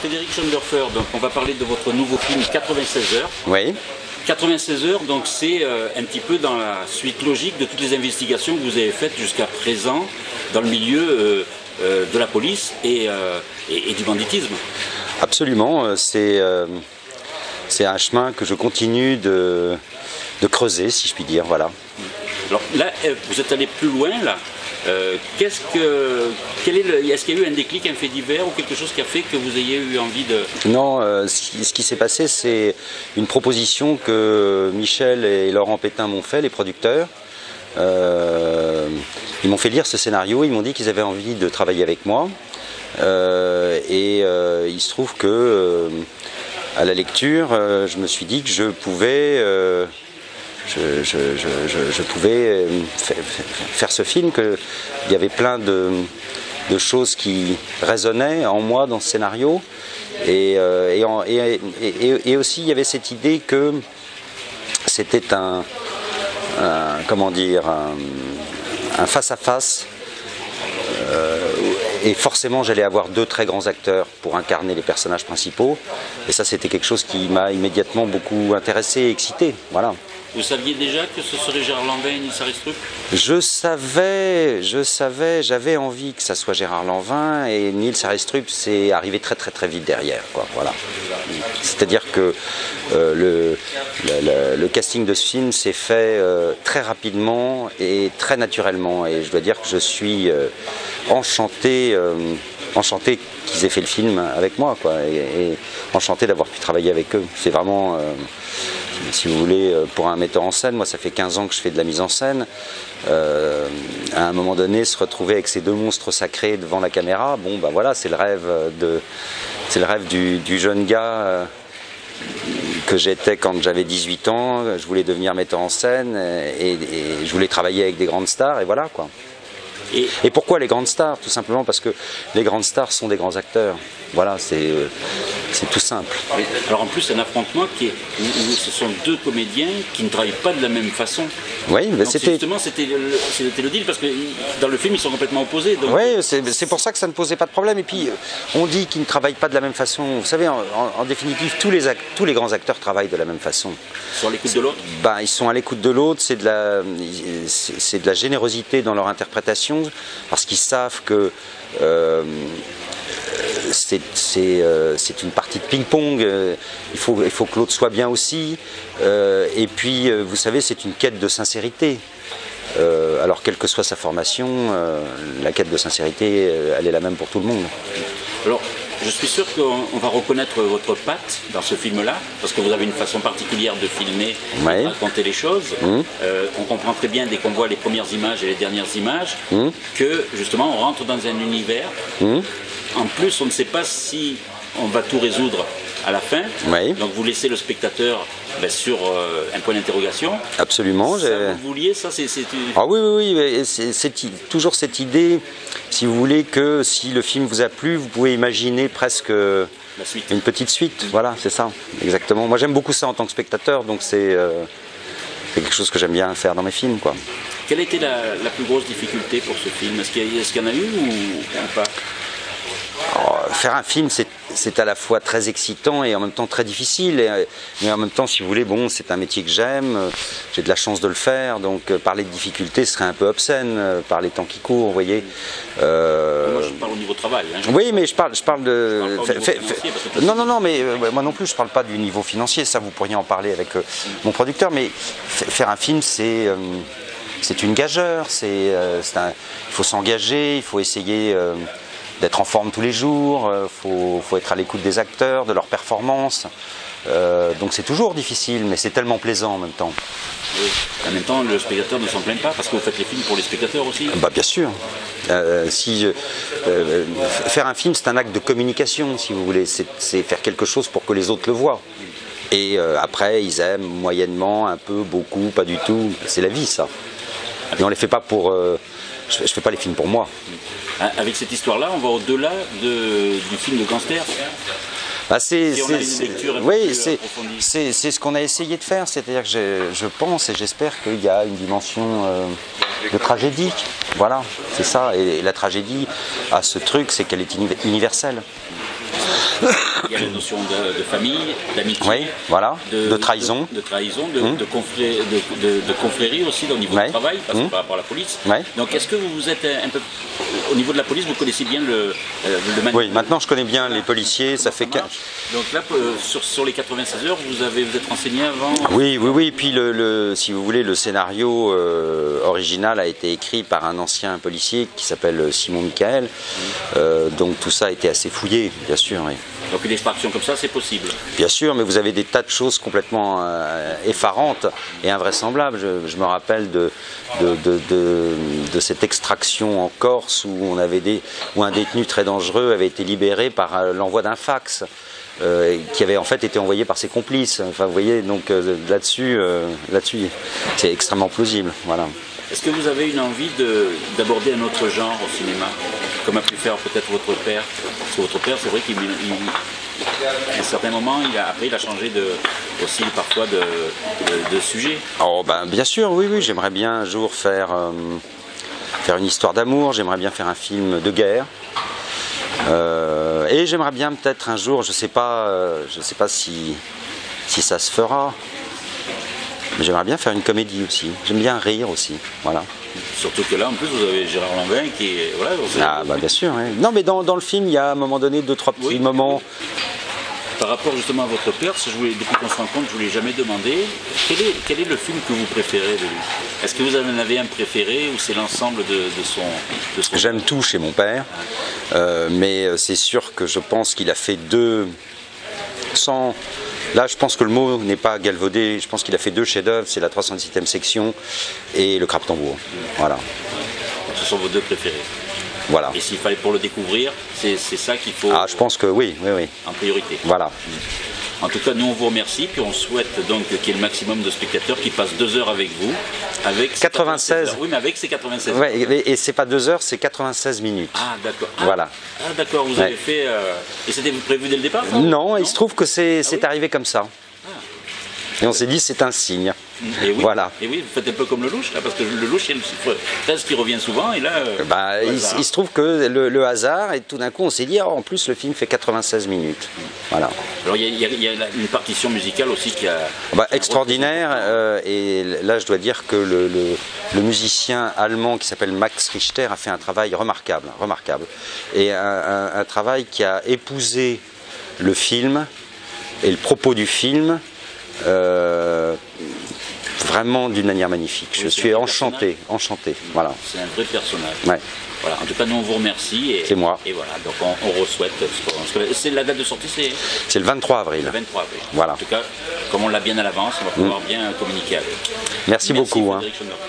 Frédéric Schonderfer, donc on va parler de votre nouveau film 96 heures. Oui. 96 heures, donc c'est un petit peu dans la suite logique de toutes les investigations que vous avez faites jusqu'à présent dans le milieu de la police et du banditisme. Absolument, c'est un chemin que je continue de creuser, si je puis dire, voilà. Alors là, vous êtes allé plus loin, là. Est-ce qu'il y a eu un déclic, un fait divers ou quelque chose qui a fait que vous ayez eu envie de... Non, ce qui s'est passé, c'est une proposition que Michel et Laurent Pétain m'ont fait, les producteurs. Ils m'ont fait lire ce scénario, ils m'ont dit qu'ils avaient envie de travailler avec moi. Il se trouve que, à la lecture, je me suis dit que je pouvais... Je pouvais faire ce film, qu'il y avait plein de choses qui résonnaient en moi dans ce scénario, et aussi il y avait cette idée que c'était comment dire, un face-à-face, et forcément j'allais avoir deux très grands acteurs pour incarner les personnages principaux, et ça c'était quelque chose qui m'a immédiatement beaucoup intéressé et excité, voilà. Vous saviez déjà que ce serait Gérard Lanvin et Nils Arestrup? Je savais, j'avais envie que ça soit Gérard Lanvin, et Nils Arestrup c'est arrivé très vite derrière, quoi, voilà. C'est-à-dire que le casting de ce film s'est fait très rapidement et très naturellement, et je dois dire que je suis enchanté qu'ils aient fait le film avec moi, quoi, et enchanté d'avoir pu travailler avec eux. C'est vraiment... si vous voulez, pour un metteur en scène, moi ça fait 15 ans que je fais de la mise en scène, à un moment donné se retrouver avec ces deux monstres sacrés devant la caméra, bon ben voilà, c'est le rêve du jeune gars que j'étais quand j'avais 18 ans. Je voulais devenir metteur en scène et je voulais travailler avec des grandes stars, et voilà, quoi. Et pourquoi les grandes stars? Tout simplement parce que les grandes stars sont des grands acteurs. Voilà, c'est tout simple. Alors en plus, un affrontement où ce sont deux comédiens qui ne travaillent pas de la même façon. Oui, mais c'était le deal, parce que dans le film, ils sont complètement opposés. Donc... Oui, c'est pour ça que ça ne posait pas de problème. Et puis, on dit qu'ils ne travaillent pas de la même façon. Vous savez, en définitive, tous les grands acteurs travaillent de la même façon. Ils sont à l'écoute de l'autre? Ben, ils sont à l'écoute de l'autre, c'est de la générosité dans leur interprétation, parce qu'ils savent que c'est une partie de ping-pong, il faut que l'autre soit bien aussi, et puis vous savez, c'est une quête de sincérité. Alors quelle que soit sa formation, la quête de sincérité, elle est la même pour tout le monde. Alors, je suis sûr qu'on va reconnaître votre patte dans ce film-là, parce que vous avez une façon particulière de filmer, de raconter les choses. On comprend très bien, dès qu'on voit les premières images et les dernières images, que justement on rentre dans un univers. En plus, on ne sait pas si on va tout résoudre à la fin. Donc vous laissez le spectateur sur un point d'interrogation. Absolument. Ça, vous vouliez ça, c'est... Ah oui, c'est toujours cette idée, si vous voulez, que si le film vous a plu, vous pouvez imaginer presque une petite suite. Voilà, c'est ça, exactement. Moi j'aime beaucoup ça en tant que spectateur, donc c'est quelque chose que j'aime bien faire dans mes films, quoi. Quelle a été la plus grosse difficulté pour ce film? Est-ce qu'il y en a eu ou pas? Faire un film, c'est à la fois très excitant et en même temps très difficile, mais en même temps, si vous voulez, bon, c'est un métier que j'aime, j'ai de la chance de le faire, donc parler de difficultés serait un peu obscène par les temps qui courent, vous voyez. Moi je parle au niveau travail. Hein. Oui, mais je parle de... Non, mais moi non plus, je parle pas du niveau financier, ça vous pourriez en parler avec mon producteur, mais faire un film, c'est une gageure, il faut s'engager, il faut essayer... d'être en forme tous les jours, faut être à l'écoute des acteurs, de leurs performances. Donc c'est toujours difficile, mais c'est tellement plaisant en même temps. Oui. En même temps, le spectateur ne s'en plaint pas, parce que vous faites les films pour les spectateurs aussi. Bah, bien sûr. Faire un film, c'est un acte de communication, si vous voulez. C'est faire quelque chose pour que les autres le voient. Et après, ils aiment moyennement, un peu, beaucoup, pas du tout. C'est la vie, ça. Mais on les fait pas pour... je fais pas les films pour moi. Avec cette histoire-là, on va au-delà du film de gangster. Bah c'est ce qu'on a essayé de faire, c'est-à-dire que je pense et j'espère qu'il y a une dimension de tragédie. Voilà, c'est ça. Et la tragédie a ce truc, c'est qu'elle est universelle. il y a la notion de famille, d'amitié, oui, voilà, de trahison, de confrérie aussi au niveau du travail, parce que par rapport à la police. Donc est-ce que vous êtes un peu, au niveau de la police, vous connaissez bien le Oui, maintenant je connais bien les policiers, ça fait... Donc là, sur les 96 heures, vous êtes renseigné avant? Oui, et puis si vous voulez, le scénario original a été écrit par un ancien policier qui s'appelle Simon Michael, donc tout ça a été assez fouillé, bien sûr. Oui. Donc une extraction comme ça, c'est possible? Bien sûr, mais vous avez des tas de choses complètement effarantes et invraisemblables. Je me rappelle de cette extraction en Corse où un détenu très dangereux avait été libéré par l'envoi d'un fax. Qui avait en fait été envoyé par ses complices. Enfin, vous voyez, donc là-dessus, c'est extrêmement plausible. Voilà. Est-ce que vous avez une envie d'aborder un autre genre au cinéma, comme a pu faire peut-être votre père? Parce que votre père, c'est vrai qu'à un certain moment, après, il a changé aussi parfois de sujet. Oh, ben, bien sûr, oui, j'aimerais bien un jour faire une histoire d'amour, j'aimerais bien faire un film de guerre. Et j'aimerais bien peut-être un jour, je sais pas si ça se fera, mais j'aimerais bien faire une comédie aussi. J'aime bien rire aussi, voilà. Surtout que là, en plus, vous avez Gérard Lanvin qui est... Voilà, ah bah bien sûr, oui. Non mais dans le film, il y a à un moment donné 2-3 petits moments... Par rapport justement à votre père, depuis qu'on se rencontre, je ne vous l'ai jamais demandé, quel est le film que vous préférez de lui? Est-ce que vous en avez un préféré ou c'est l'ensemble de son... J'aime tout chez mon père, mais c'est sûr que je pense qu'il a fait Là, je pense que le mot n'est pas galvaudé, je pense qu'il a fait 2 chefs-d'œuvre, c'est la 317e section et le Crabe-Tambour. Voilà. Ce sont vos 2 préférés? Voilà. Et s'il fallait pour le découvrir, c'est ça qu'il faut... Ah, je pense que oui. En priorité. Voilà. En tout cas, nous on vous remercie, puis on souhaite donc qu'il y ait le maximum de spectateurs qui passent 2 heures avec vous. Avec 96. Oui, mais avec ces 96 heures. Ouais, et c'est pas 2 heures, c'est 96 minutes. Ah, d'accord. Voilà. Ah, d'accord, vous avez fait... Et c'était prévu dès le départ? Non, il se trouve que c'est arrivé comme ça. Et on s'est dit, c'est un signe. Et oui, voilà. Et oui, vous faites un peu comme le louche, là, parce que le louche, il y a le chiffre 13 qui revient souvent, et là... il se trouve que le hasard, et tout d'un coup, on s'est dit, en plus, le film fait 96 minutes. Voilà. Alors, il y a une partition musicale aussi qui a... extraordinaire, et là, je dois dire que le musicien allemand qui s'appelle Max Richter a fait un travail remarquable. Et un travail qui a épousé le film et le propos du film vraiment d'une manière magnifique. Je suis enchanté. Voilà. C'est un vrai personnage. Ouais. Voilà. En tout cas, nous on vous remercie. C'est moi. Et voilà, donc on re-souhaite. C'est la date de sortie, c'est le 23 avril. Le 23 avril. Voilà. En tout cas, comme on l'a bien à l'avance, on va pouvoir bien communiquer avec. Merci beaucoup. Frédéric Schoenberger.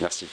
Merci.